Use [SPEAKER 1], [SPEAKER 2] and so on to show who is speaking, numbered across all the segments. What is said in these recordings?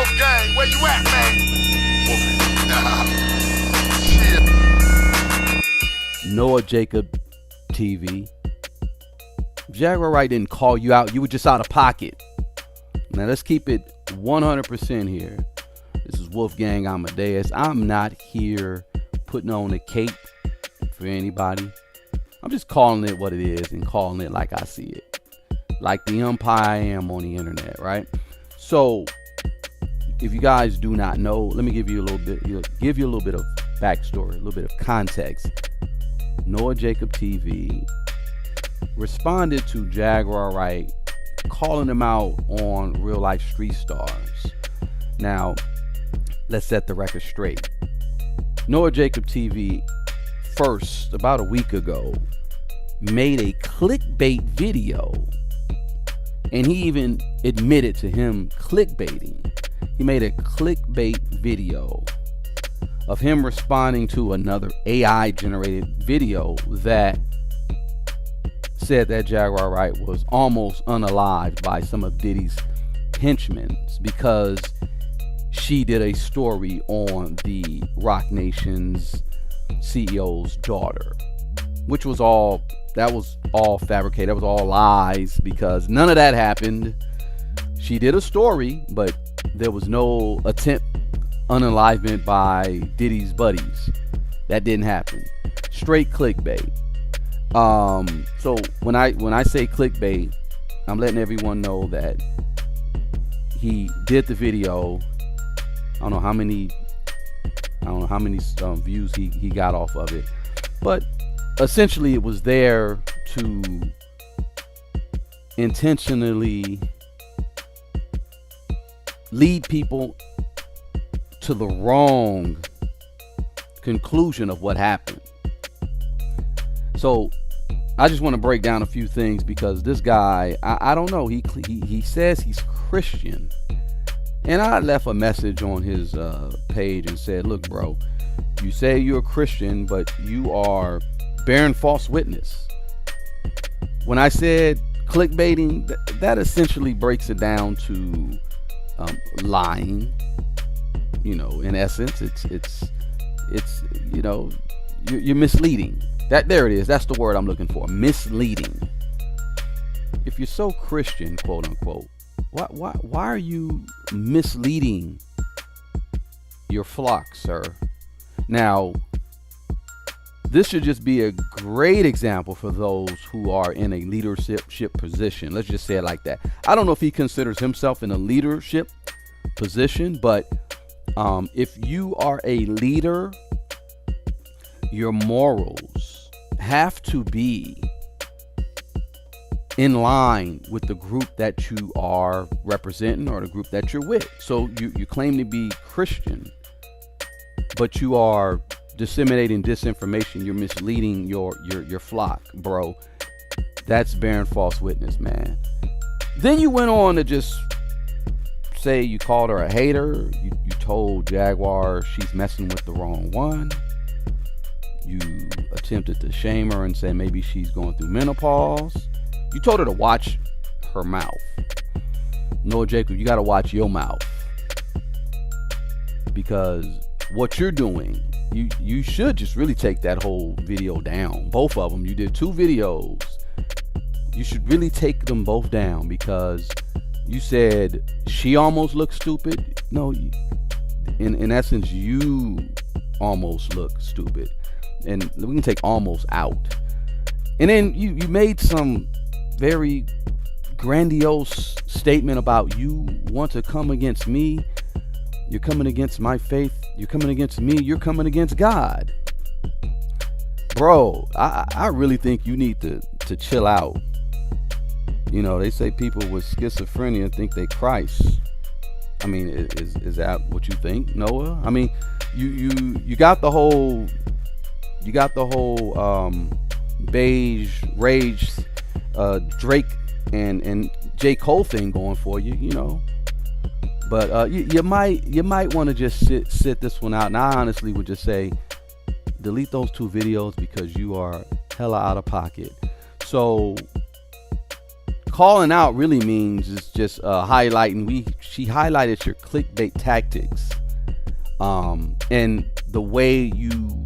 [SPEAKER 1] Wolfgang, where you at, man?
[SPEAKER 2] Noah Jacob TV. Jaguar Right didn't call you out. You were just out of pocket. Now let's keep it 100% here. This is Wolfgang Amadeus. I'm not here putting on a cape for anybody. I'm just calling it what it is and calling it like I see it. Like the umpire I am on the internet, right? So if you guys do not know, let me give you a little bit of backstory, a little bit of context. Noah Jacob TV responded to Jaguar Right, calling him out on real life street stars. Now, let's set the record straight. Noah Jacob TV first, about a week ago, made a clickbait video, and he even admitted to him clickbaiting. He made a clickbait video of him responding to another AI generated video that said that Jaguar Right was almost unalived by some of Diddy's henchmen because she did a story on the Roc Nation's CEO's daughter, which was all fabricated. That was all lies because none of that happened. She did a story, but there was no attempt unalivement by Diddy's buddies. That didn't happen. Straight clickbait. So when I say clickbait, I'm letting everyone know that he did the video. I don't know how many views he got off of it, but essentially it was there to intentionally lead people to the wrong conclusion of what happened. So I just want to break down a few things because this guy, I don't know, he says he's Christian, and I left a message on his page and said, look bro, you say you're a Christian, but you are bearing false witness. When I said clickbaiting, that essentially breaks it down to lying. You know, in essence, it's you know, you're misleading. There it is. That's the word I'm looking for. Misleading. If you're so Christian, quote unquote, why are you misleading your flock, sir? Now, this should just be a great example for those who are in a leadership position. Let's just say it like that. I don't know if he considers himself in a leadership position, but if you are a leader, your morals have to be in line with the group that you are representing or the group that you're with. So you claim to be Christian, but you are disseminating disinformation. You're misleading your flock, bro. That's bearing false witness, man. Then you went on to just say you called her a hater. You told Jaguar she's messing with the wrong one. You attempted to shame her and say maybe she's going through menopause. You told her to watch her mouth. No, Jacob, you got to watch your mouth, because what you're doing, you should just really take that whole video down. Both of them. You did 2 videos. You should really take them both down, because you said she almost looked stupid. No, in essence, you almost look stupid. And we can take almost out. And then you made some very grandiose statement about you want to come against me. You're coming against my faith. You're coming against me. You're coming against God. Bro, I really think you need to chill out. You know, they say people with schizophrenia think they Christ. I mean, is that what you think, Noah? I mean, you got the whole beige rage Drake and J. Cole thing going for you, you know. But you might want to just sit this one out. And I honestly would just say delete those 2 videos because you are hella out of pocket. So calling out really means is just highlighting. She highlighted your clickbait tactics, and the way you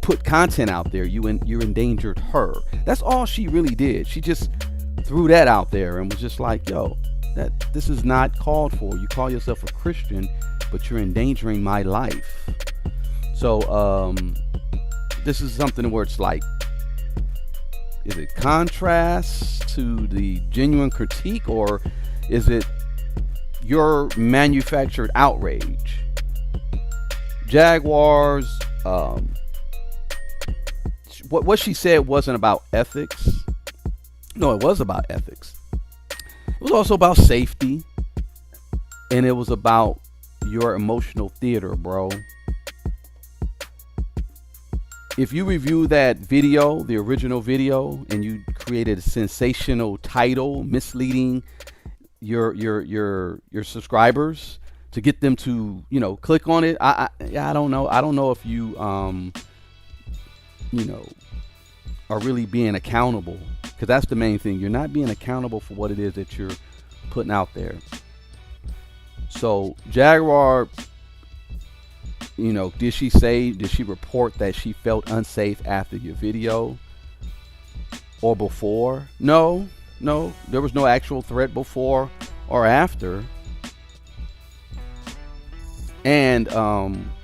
[SPEAKER 2] put content out there. You endangered her. That's all she really did. She just threw that out there and was just like, yo, this is not called for. You call yourself a Christian, but you're endangering my life. So this is something where it's like, is it contrast to the genuine critique, or is it your manufactured outrage? Jaguar's what she said wasn't about ethics. No, it was about ethics. It was also about safety, and it was about your emotional theater, bro. If you review that video, the original video, and you created a sensational title, misleading your subscribers to get them to, click on it, I don't know. I don't know if you are really being accountable, because that's the main thing. You're not being accountable for what it is that you're putting out there. So Jaguar, did she report that she felt unsafe after your video or before? No, there was no actual threat before or after. And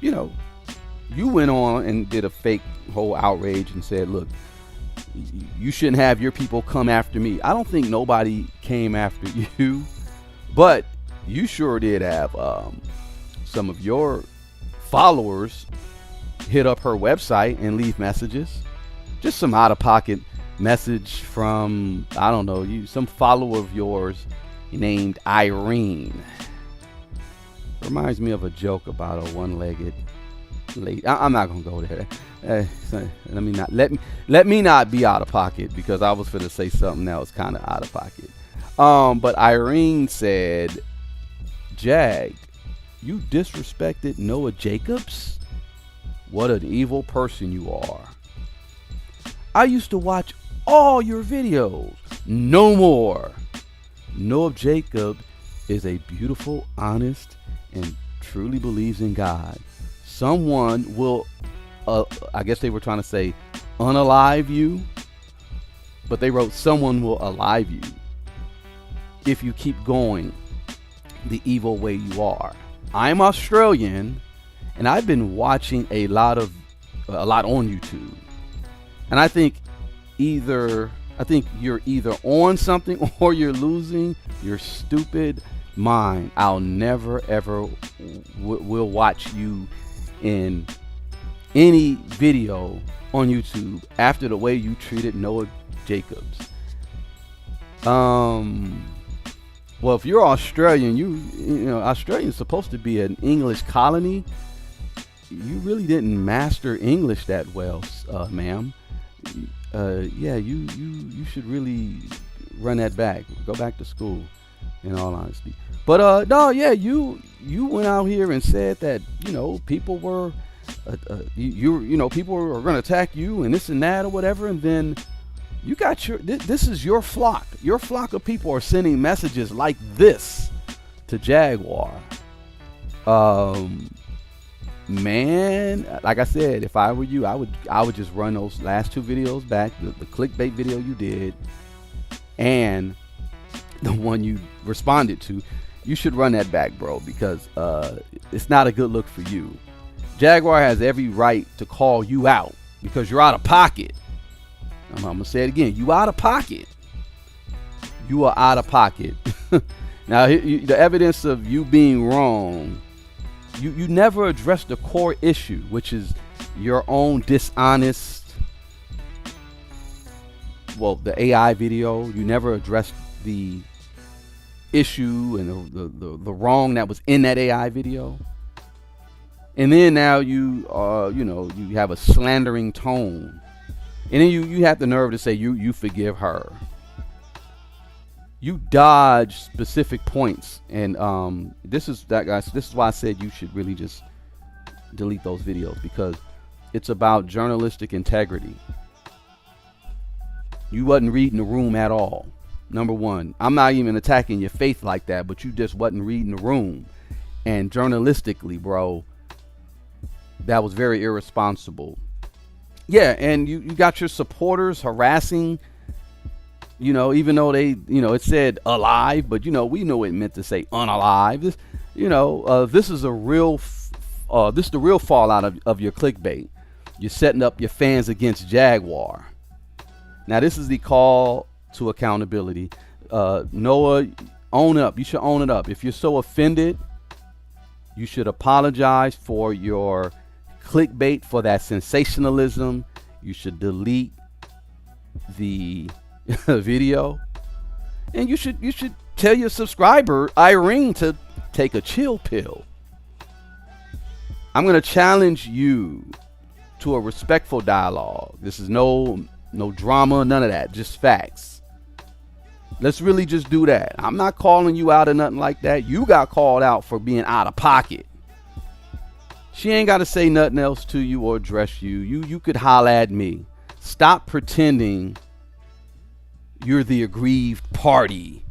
[SPEAKER 2] you went on and did a fake whole outrage and said, look, you shouldn't have your people come after me. I don't think nobody came after you, but you sure did have some of your followers hit up her website and leave messages. Just some out-of-pocket message from, I don't know, some follower of yours named Irene. Reminds me of a joke about a one-legged lady. I'm not gonna go there. Let me not be out of pocket, because I was gonna say something that was kind of out of pocket. But Irene said, Jag, you disrespected Noah Jacobs? What an evil person you are. I used to watch all your videos. No more. Noah Jacob is a beautiful, honest, and truly believes in God. Someone will, I guess they were trying to say unalive you, but they wrote someone will alive you if you keep going the evil way you are. I'm Australian, and I've been watching a lot on YouTube, and I think you're either on something or you're losing your stupid mind. I'll never ever will watch you in any video on YouTube after the way you treated Noah Jacobs. Well, if you're Australian, Australia's supposed to be an English colony. You really didn't master English that well, ma'am. You should really run that back. Go back to school, in all honesty. But you went out here and said that people were people were going to attack you and this and that or whatever, and then you got this is your flock. Your flock of people are sending messages like this to Jaguar. Man, like I said, if I were you, I would just run those last two videos back, the clickbait video you did and the one you responded to. You should run that back, bro, because it's not a good look for you. Jaguar has every right to call you out because you're out of pocket. I'm gonna say it again. You out of pocket. You are out of pocket. Now, the evidence of you being wrong, you never addressed the core issue, which is your own dishonest, the AI video. You never addressed the issue and the wrong that was in that AI video. And then now you have a slandering tone. And then you have the nerve to say you forgive her. You dodge specific points, and this is why I said you should really just delete those videos, because it's about journalistic integrity. You wasn't reading the room at all. Number one, I'm not even attacking your faith like that, but you just wasn't reading the room. And journalistically, bro, that was very irresponsible. Yeah, and you got your supporters harassing, even though they, it said alive, but, we know it meant to say unalive. This, this is a real, this is the real fallout of your clickbait. You're setting up your fans against Jaguar. Now, this is the call to accountability. Noah, own up. You should own it up. If you're so offended, you should apologize for your clickbait, for that sensationalism. You should delete the video, and you should tell your subscriber Irene to take a chill pill. I'm going to challenge you to a respectful dialogue. This is no drama, none of that, just facts. Let's really just do that. I'm not calling you out or nothing like that. You got called out for being out of pocket. She ain't got to say nothing else to you or address you. You could holler at me. Stop pretending you're the aggrieved party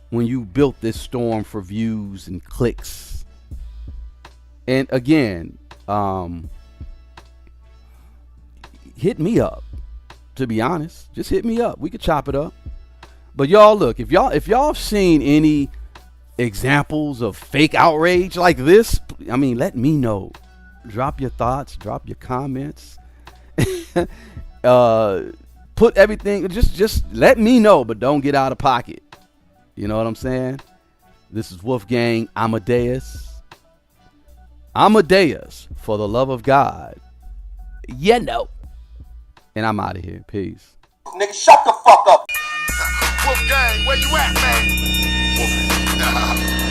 [SPEAKER 2] when you built this storm for views and clicks. And again, hit me up. To be honest, just hit me up. We could chop it up. But y'all, look, if y'all have seen any examples of fake outrage like this, I mean, let me know. Drop your thoughts, drop your comments. Put everything, just let me know, but don't get out of pocket. You know what I'm saying? This is Wolfgang Amadeus. Amadeus, for the love of God. And I'm out of here. Peace.
[SPEAKER 1] Nigga, shut the fuck up. Wolfgang, where you at, man? Wolfgang.